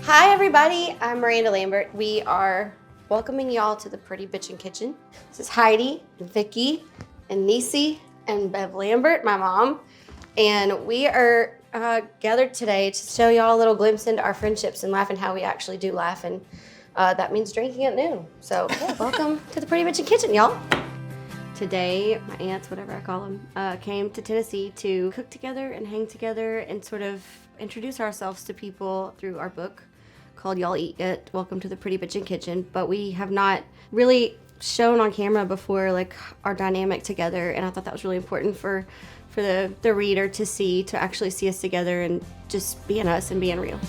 Hi everybody, I'm Miranda Lambert. We are welcoming y'all to the Pretty Bitchin' Kitchen. This is Heidi, and Vicky, and Niecy, and Bev Lambert, my mom. And we are gathered today to show y'all a little glimpse into our friendships and laughing how we actually do laugh. And that means drinking at noon. So yeah, welcome to the Pretty Bitchin' Kitchen, y'all. Today, my aunts, whatever I call them, came to Tennessee to cook together and hang together and sort of introduce ourselves to people through our book called Y'all Eat It, Welcome to the Pretty Bitchin' Kitchen. But we have not really shown on camera before, like, our dynamic together, and I thought that was really important for the reader to see, to actually see us together and just being us and being real.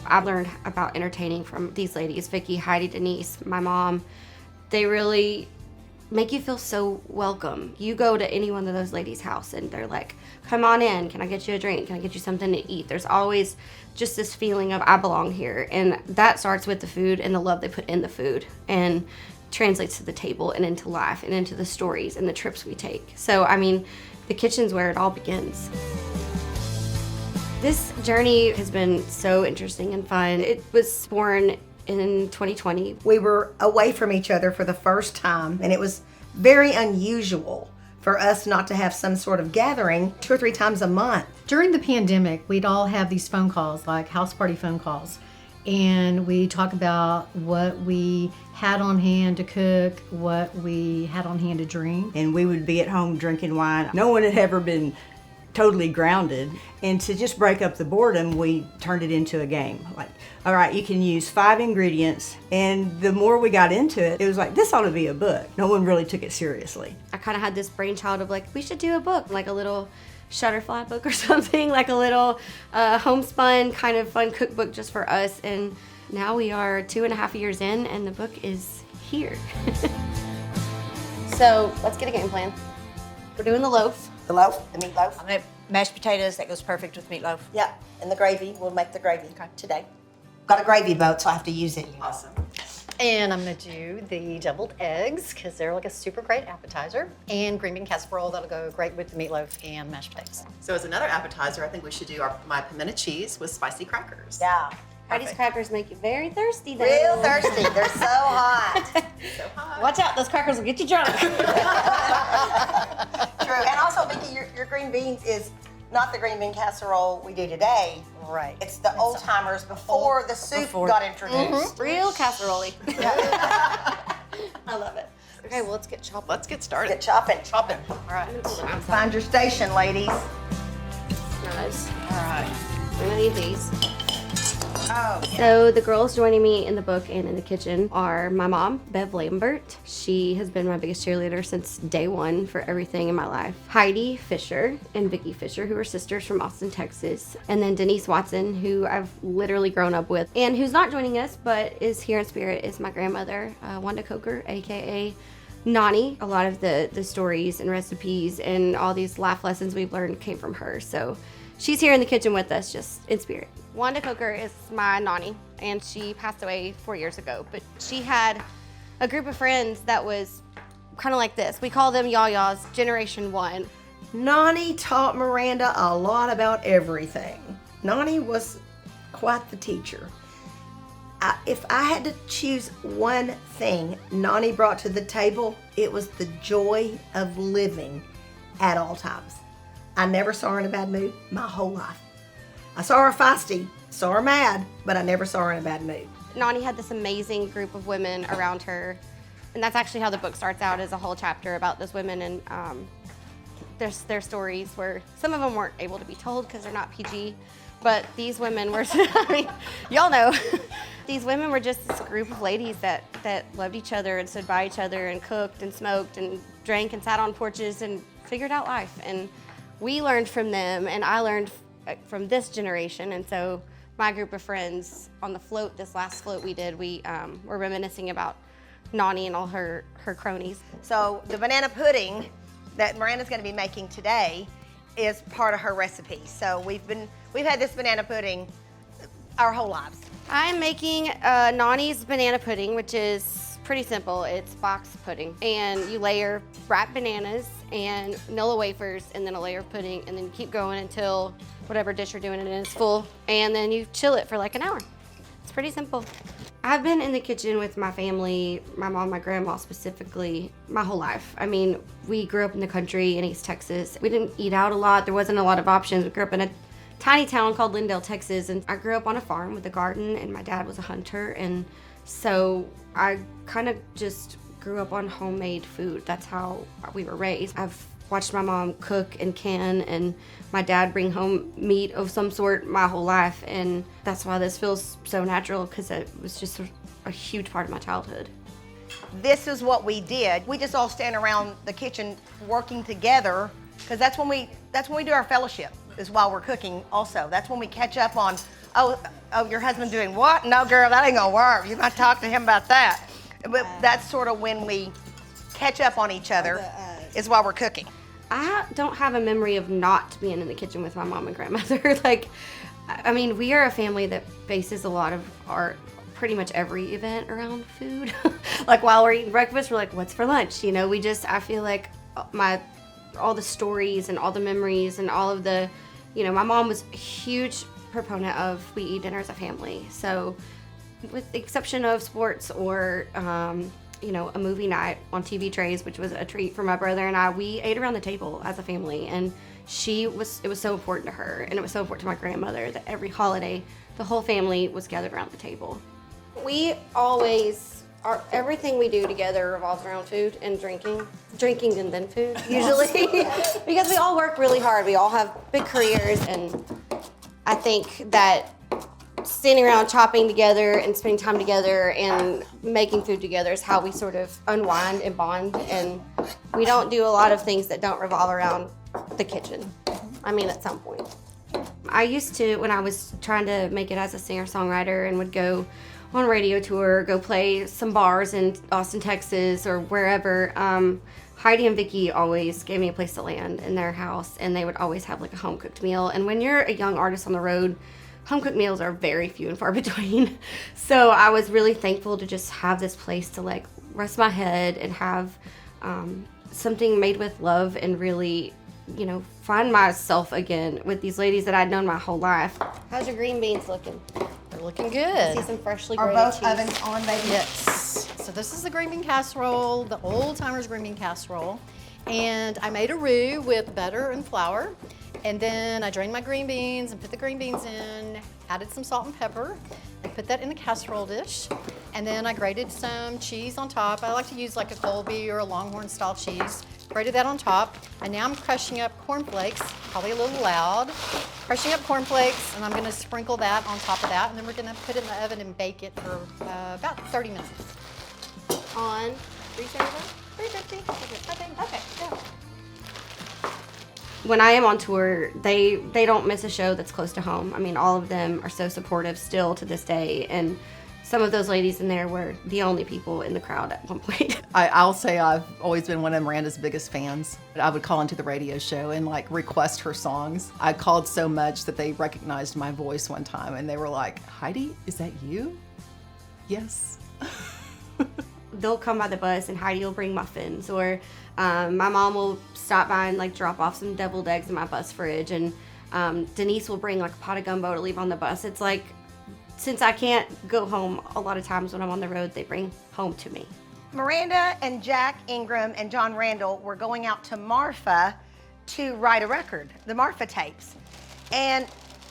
I've learned about entertaining from these ladies, Vicky, Heidi, Denise, my mom. They really make you feel so welcome. You go to any one of those ladies' house and they're like, come on in, can I get you a drink? Can I get you something to eat? There's always just this feeling of I belong here. And that starts with the food and the love they put in the food and translates to the table and into life and into the stories and the trips we take. So, I mean, the kitchen's where it all begins. This journey has been so interesting and fun. It was born in 2020. We were away from each other for the first time, and it was very unusual for us not to have some sort of gathering 2 or 3 times a month. During the pandemic, we'd all have these phone calls, like house party phone calls, and we talk about what we had on hand to cook, what we had on hand to drink. And we would be at home drinking wine. No one had ever been totally grounded, and to just break up the boredom, we turned it into a game. Like, all right, you can use 5 ingredients, and the more we got into it, it was like, this ought to be a book. No one really took it seriously. I kind of had this brainchild of like, we should do a book, like a little Shutterfly book or something, like a little homespun kind of fun cookbook just for us. And now we are 2.5 years in, and the book is here. So let's get a game plan. We're doing the loaf. The loaf, the meatloaf. I'm gonna mashed potatoes. That goes perfect with meatloaf. Yeah, and the gravy. We'll make the gravy today. Got a gravy boat, so I have to use it. Awesome. And I'm gonna do the deviled eggs because they're like a super great appetizer. And green bean casserole, that'll go great with the meatloaf and mashed potatoes. So as another appetizer, I think we should do my pimento cheese with spicy crackers. Yeah. Heidi's crackers make you very thirsty though. Real thirsty. They're so hot. So hot. Watch out, those crackers will get you drunk. True. And also, Vicki, your green beans is not the green bean casserole we do today. Right. It's the old timers before the soup got introduced. Real casserole. I love it. Okay, well, let's get chopping. Let's get started. Get chopping. Chopping. All right. Find your station, ladies. Nice. All right. We're gonna need these. Oh, So the girls joining me in the book and in the kitchen are my mom, Bev Lambert. She has been my biggest cheerleader since day one for everything in my life. Heidi Fisher and Vicky Fisher, who are sisters from Austin, Texas. And then Denise Watson, who I've literally grown up with. And who's not joining us, but is here in spirit, is my grandmother, Wanda Coker, aka Nani. A lot of the stories and recipes and all these life lessons we've learned came from her. So she's here in the kitchen with us, just in spirit. Wanda Coker is my Nani, and she passed away 4 years ago. But she had a group of friends that was kind of like this. We call them Yaya's Generation 1. Nani taught Miranda a lot about everything. Nani was quite the teacher. If I had to choose one thing Nani brought to the table, it was the joy of living at all times. I never saw her in a bad mood my whole life. I saw her feisty, saw her mad, but I never saw her in a bad mood. Nani had this amazing group of women around her, and that's actually how the book starts out, as a whole chapter about those women and their stories, where some of them weren't able to be told because they're not PG, but these women were, I mean, y'all know, these women were just this group of ladies that loved each other and stood by each other and cooked and smoked and drank and sat on porches and figured out life. And we learned from them, and I learned from this generation. And so my group of friends on the float, this last float we did, we were reminiscing about Nani and all her cronies. So the banana pudding that Miranda's going to be making today is part of her recipe. So we've had this banana pudding our whole lives. I'm making Nani's banana pudding, which is pretty simple. It's box pudding. And you layer wrapped bananas and vanilla wafers and then a layer of pudding, and then you keep going until whatever dish you're doing it in is full. And then you chill it for like an hour. It's pretty simple. I've been in the kitchen with my family, my mom, my grandma specifically, my whole life. I mean, we grew up in the country in East Texas. We didn't eat out a lot. There wasn't a lot of options. We grew up in a tiny town called Lindale, Texas, and I grew up on a farm with a garden, and my dad was a hunter, and so I kind of just grew up on homemade food. That's how we were raised. I've watched my mom cook and can, and my dad bring home meat of some sort my whole life, and that's why this feels so natural, because it was just a huge part of my childhood. This is what we did. We just all stand around the kitchen working together, because that's when we do our fellowship, is while we're cooking also. That's when we catch up on, oh, your husband doing what? No, girl, that ain't gonna work. You gotta talk to him about that. But that's sort of when we catch up on each other, is while we're cooking. I don't have a memory of not being in the kitchen with my mom and grandmother. Like, I mean, we are a family that bases a lot of our pretty much every event around food. Like while we're eating breakfast, we're like, what's for lunch? You know, I feel like all the stories and all the memories and all of the, you know, my mom was a huge proponent of we eat dinner as a family. So with the exception of sports or, you know, a movie night on TV trays, which was a treat for my brother and I, we ate around the table as a family, and it was so important to her, and it was so important to my grandmother that every holiday, the whole family was gathered around the table. We always, everything we do together revolves around food and drinking and then food, usually, because we all work really hard. We all have big careers, and I think that standing around chopping together and spending time together and making food together is how we sort of unwind and bond, and we don't do a lot of things that don't revolve around the kitchen. I mean, at some point. I used to, when I was trying to make it as a singer-songwriter and would go on radio tour, go play some bars in Austin, Texas, or wherever, Heidi and Vicky always gave me a place to land in their house, and they would always have like a home-cooked meal. And when you're a young artist on the road, home-cooked meals are very few and far between. So I was really thankful to just have this place to like rest my head and have something made with love and really, you know, find myself again with these ladies that I'd known my whole life. How's your green beans looking? They're looking I good. see some freshly Are grated both cheese. ovens on, baby? Yes. So this is the green bean casserole, the old timers green bean casserole. And I made a roux with butter and flour. And then I drained my green beans and put the green beans in, added some salt and pepper, and put that in a casserole dish. And then I grated some cheese on top. I like to use like a Colby or a Longhorn style cheese. Grated that on top. And now I'm crushing up cornflakes, probably a little loud. Crushing up cornflakes, and I'm gonna sprinkle that on top of that. And then we're gonna put it in the oven and bake it for about 30 minutes. On 375? 350, I think. Okay, yeah. When I am on tour, they don't miss a show that's close to home. I mean, all of them are so supportive still to this day, and some of those ladies in there were the only people in the crowd at one point. I'll say I've always been one of Miranda's biggest fans. I would call into the radio show and like request her songs. I called so much that they recognized my voice one time, and they were like, Heidi, is that you? Yes. They'll come by the bus and Heidi will bring muffins, or my mom will stop by and like drop off some deviled eggs in my bus fridge, and Denise will bring like a pot of gumbo to leave on the bus. It's like, since I can't go home a lot of times when I'm on the road, they bring home to me. Miranda and Jack Ingram and John Randall were going out to Marfa to write a record, the Marfa tapes. And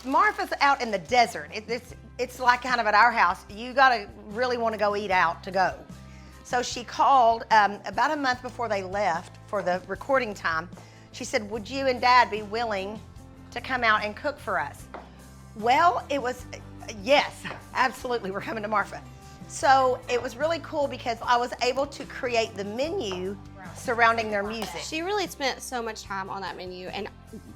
Marfa's out in the desert. It's like kind of at our house. You gotta really wanna go eat out to go. So she called about a month before they left for the recording time. She said, would you and Dad be willing to come out and cook for us? Well, it was, yes, absolutely, we're coming to Marfa. So it was really cool because I was able to create the menu surrounding their music. She really spent so much time on that menu, and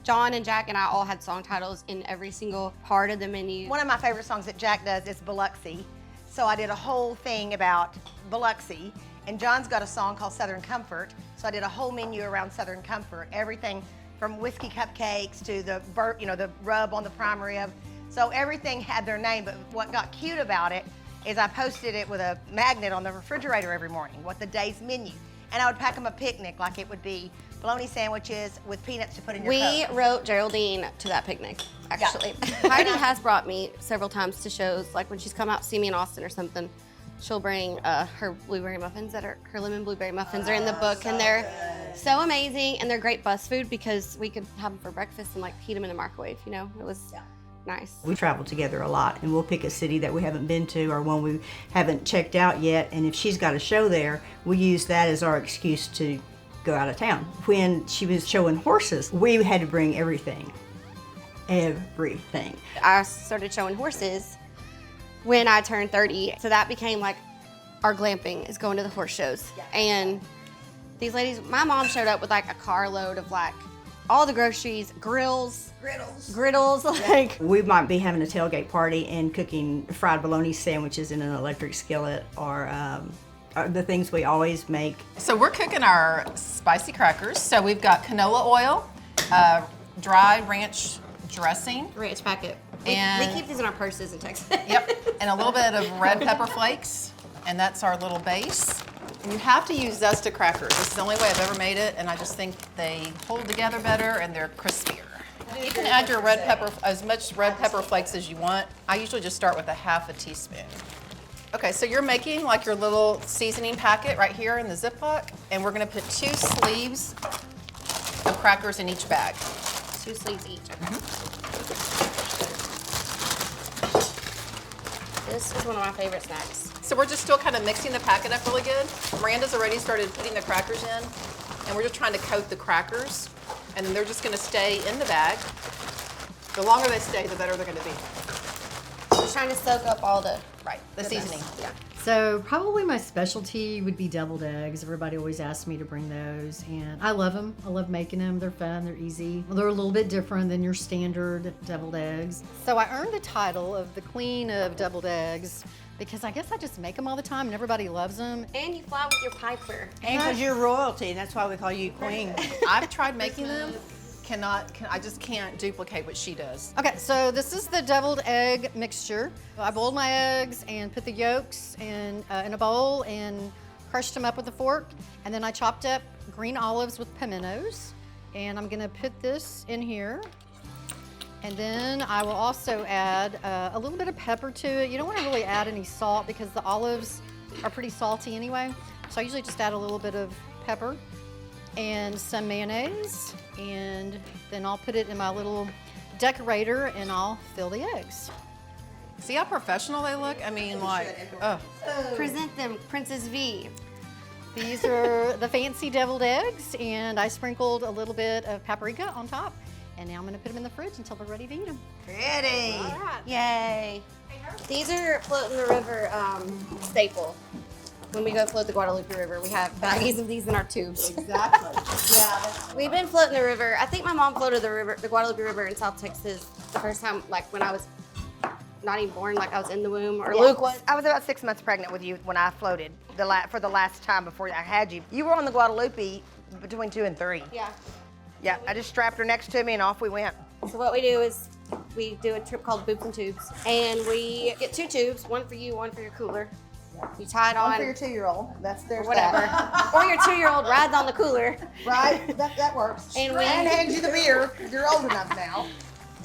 John and Jack and I all had song titles in every single part of the menu. One of my favorite songs that Jack does is Biloxi. So I did a whole thing about Biloxi, and John's got a song called Southern Comfort. So I did a whole menu around Southern Comfort, everything from whiskey cupcakes to the the rub on the prime rib. So everything had their name, but what got cute about it is I posted it with a magnet on the refrigerator every morning, what the day's menu. And I would pack them a picnic, like it would be bologna sandwiches with peanuts to put in your We Coke. wrote Geraldine to that picnic, actually. Heidi has brought me several times to shows, like when she's come out to see me in Austin or something. She'll bring her blueberry muffins her lemon blueberry muffins are in the book, and they're so amazing, and they're great bus food because we could have them for breakfast and like heat them in the microwave, you know? It was nice. We travel together a lot, and we'll pick a city that we haven't been to or one we haven't checked out yet, and if she's got a show there, we use that as our excuse to go out of town. When she was showing horses, we had to bring everything. Everything. I started showing horses when I turned 30, so that became like our glamping is going to the horse shows. And these ladies, my mom showed up with like a carload of like all the groceries, griddles, like. We might be having a tailgate party and cooking fried bologna sandwiches in an electric skillet, or are the things we always make. So we're cooking our spicy crackers. So we've got canola oil, dry ranch dressing. Ranch packet. And- we keep these in our purses in Texas. Yep, and a little bit of red pepper flakes, and that's our little base. And you have to use zested crackers. This is the only way I've ever made it, and I just think they hold together better and they're crispier. You can add your red pepper, as much red pepper flakes as you want. I usually just start with a half a teaspoon. Okay, so you're making like your little seasoning packet right here in the Ziploc, and we're gonna put 2 sleeves of crackers in each bag. 2 sleeves each. Okay. This is one of my favorite snacks. So we're just still kind of mixing the packet up really good. Miranda's already started putting the crackers in, and we're just trying to coat the crackers, and then they're just gonna stay in the bag. The longer they stay, the better they're gonna be. Just trying to soak up all the Seasoning. Yeah. So probably my specialty would be deviled eggs. Everybody always asks me to bring those, and I love them. I love making them. They're fun. They're easy. They're a little bit different than your standard deviled eggs. So I earned the title of the queen of deviled eggs because I guess I just make them all the time and everybody loves them. And you fly with your Piper. And because you're royalty, and that's why we call you queen. I've tried making them. I just can't duplicate what she does. Okay, so this is the deviled egg mixture. I boiled my eggs and put the yolks in a bowl and crushed them up with a fork. And then I chopped up green olives with pimentos. And I'm gonna put this in here. And then I will also add a little bit of pepper to it. You don't wanna really add any salt because the olives are pretty salty anyway. So I usually just add a little bit of pepper and some mayonnaise, and then I'll put it in my little decorator and I'll fill the eggs. See how professional they look? I mean, like, oh. Present them, Princess V. These are the fancy deviled eggs, and I sprinkled a little bit of paprika on top, and now I'm gonna put them in the fridge until they're ready to eat them. Pretty. All right. Yay. These are float in the river staple. When we go float the Guadalupe River, we have baggies of these in our tubes. Exactly. Yeah. We've been floating the river. I think my mom floated the Guadalupe River in South Texas the first time, like when I was not even born, like I was in the womb, or Luke was. I was about 6 months pregnant with you when I floated for the last time before I had you. You were on the Guadalupe between 2 and 3. Yeah. Yeah, I just strapped her next to me and off we went. So what we do is we do a trip called Boots and Tubes, and we get 2 tubes, one for you, one for your cooler. You tie it on. One for your 2-year-old. There's whatever. that. Or your 2-year-old rides on the cooler. Right? That works. And we- hands you the beer. You're old enough now.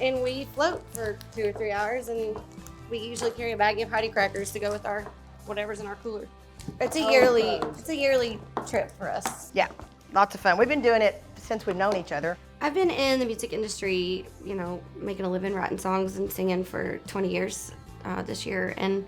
And we float for 2 or 3 hours, and we usually carry a bag of Heidi crackers to go with our whatever's in our cooler. It's a yearly trip for us. Yeah, lots of fun. We've been doing it since we've known each other. I've been in the music industry, you know, making a living writing songs and singing for 20 years this year, and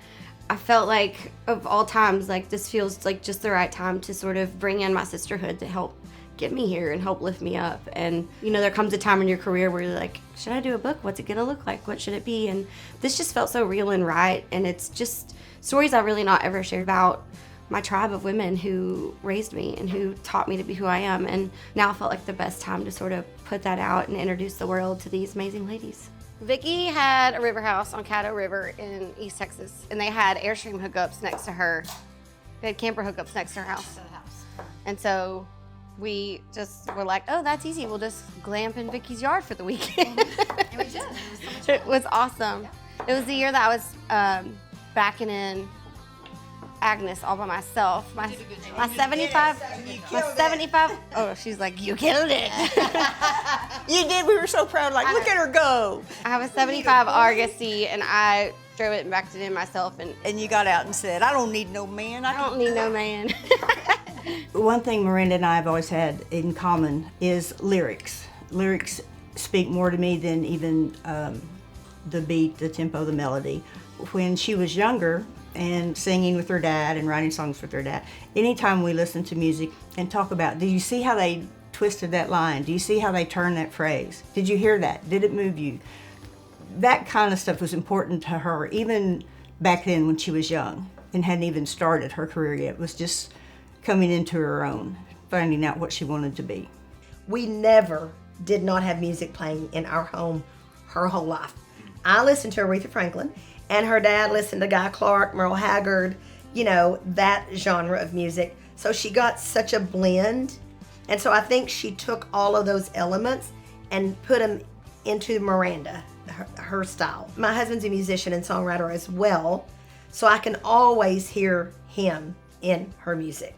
I felt like of all times, like this feels like just the right time to sort of bring in my sisterhood to help get me here and help lift me up. And you know, there comes a time in your career where you're like, should I do a book? What's it gonna look like? What should it be? And this just felt so real and right. And it's just stories I've really not ever shared about my tribe of women who raised me and who taught me to be who I am. And now I felt like the best time to sort of put that out and introduce the world to these amazing ladies. Vicki had a river house on Caddo River in East Texas, and they had Airstream hookups next to her. They had camper hookups next to her house. And so we just were like, oh, that's easy. We'll just glamp in Vicki's yard for the weekend. And we did. It was so much fun. It was awesome. It was the year that I was backing in Agnes all by myself. My 75. My 75. Oh, she's like, you killed it. You did. We were so proud. Like, look at her go. I have a 75 Argosy, and I drove it and backed it in myself, and And you got out and said, I don't need no man. I don't need no man. One thing Miranda and I have always had in common is lyrics. Lyrics speak more to me than even the beat, the tempo, the melody. When she was younger and singing with her dad and writing songs with her dad, anytime we listen to music and talk about, do you see how they twisted that line? Do you see how they turned that phrase? Did you hear that? Did it move you? That kind of stuff was important to her, even back then when she was young and hadn't even started her career yet. It was just coming into her own, finding out what she wanted to be. We never did not have music playing in our home her whole life. I listened to Aretha Franklin, and her dad listened to Guy Clark, Merle Haggard, you know, that genre of music. So she got such a blend. And so I think she took all of those elements and put them into Miranda, her style. My husband's a musician and songwriter as well, so I can always hear him in her music.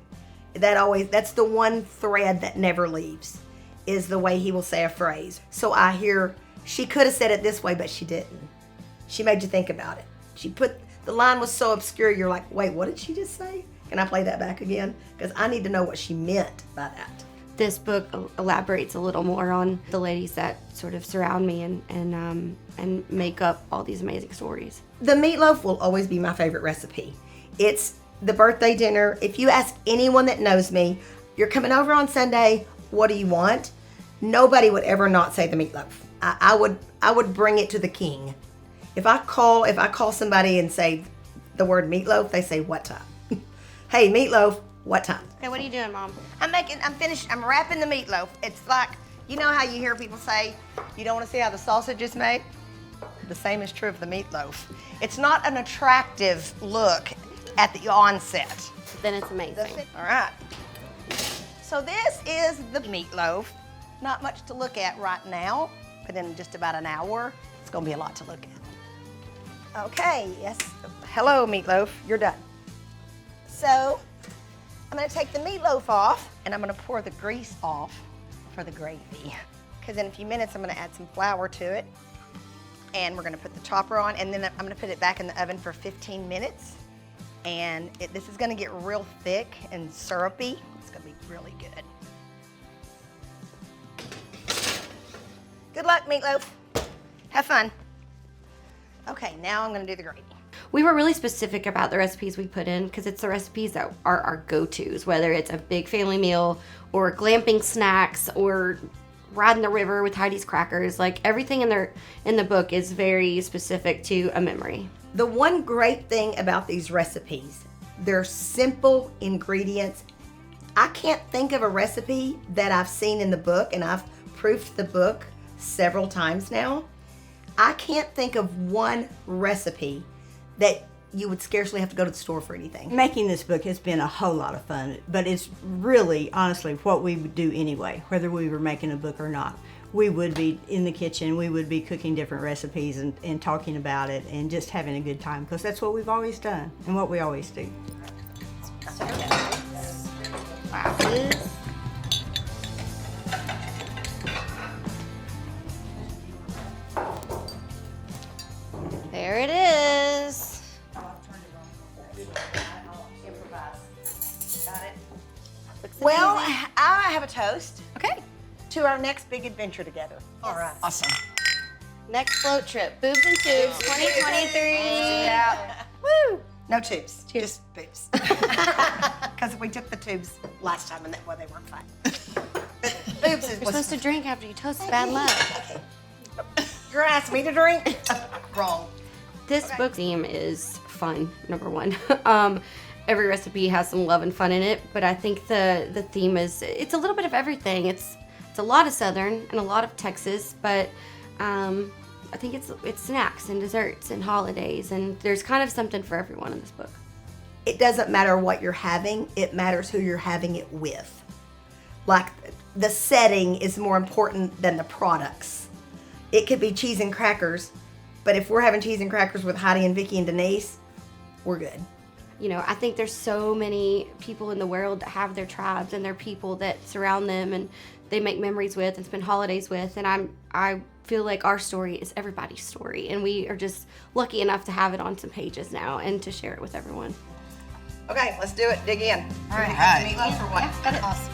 That's the one thread that never leaves, is the way he will say a phrase. So I hear, she could have said it this way, but she didn't. She made you think about it. The line was so obscure, you're like, wait, what did she just say? Can I play that back again? Because I need to know what she meant by that. This book elaborates a little more on the ladies that sort of surround me and make up all these amazing stories. The meatloaf will always be my favorite recipe. It's the birthday dinner. If you ask anyone that knows me, you're coming over on Sunday, what do you want? Nobody would ever not say the meatloaf. I would bring it to the king. If I call somebody and say the word meatloaf, they say what time? Hey, meatloaf, what time? Okay, what are you doing, Mom? I'm wrapping the meatloaf. It's like, you know how you hear people say, you don't want to see how the sausage is made? The same is true of the meatloaf. It's not an attractive look at the onset. Then it's amazing. All right. So this is the meatloaf. Not much to look at right now, but in just about an hour, it's gonna be a lot to look at. Okay, yes. Hello, meatloaf, you're done. So I'm gonna take the meatloaf off and I'm gonna pour the grease off for the gravy. Because in a few minutes, I'm gonna add some flour to it. And we're gonna put the chopper on, and then I'm gonna put it back in the oven for 15 minutes. And this is gonna get real thick and syrupy. It's gonna be really good. Good luck, meatloaf. Have fun. Okay, now I'm gonna do the gravy. We were really specific about the recipes we put in because it's the recipes that are our go-tos, whether it's a big family meal or glamping snacks or riding the river with Heidi's crackers. Like everything in the book is very specific to a memory. The one great thing about these recipes, they're simple ingredients. I can't think of a recipe that I've seen in the book, and I've proofed the book several times now. I can't think of one recipe that you would scarcely have to go to the store for anything. Making this book has been a whole lot of fun, but it's really, honestly, what we would do anyway, whether we were making a book or not. We would be in the kitchen, we would be cooking different recipes and talking about it and just having a good time, because that's what we've always done and what we always do. Glasses. There it is. Well, I have a toast Okay. to our next big adventure together. All right. Awesome. Next float trip, Boobs and Tubes 2023. Woo! No tubes, just boobs. Because we took the tubes last time and they weren't fun. But boobs is You're supposed to drink after you toast. Bad luck. You're gonna ask me to drink? Wrong. This book theme is fun, number one. Every recipe has some love and fun in it, but I think the theme it's a little bit of everything. It's a lot of Southern and a lot of Texas, but I think it's snacks and desserts and holidays, and there's kind of something for everyone in this book. It doesn't matter what you're having, it matters who you're having it with. Like, the setting is more important than the products. It could be cheese and crackers, but if we're having cheese and crackers with Heidi and Vicky and Denise, we're good. You know, I think there's so many people in the world that have their tribes and their people that surround them and they make memories with and spend holidays with. And I feel like our story is everybody's story, and we are just lucky enough to have it on some pages now and to share it with everyone. Okay, let's do it. Dig in. All right. Meatloaf or what? Got it. Awesome.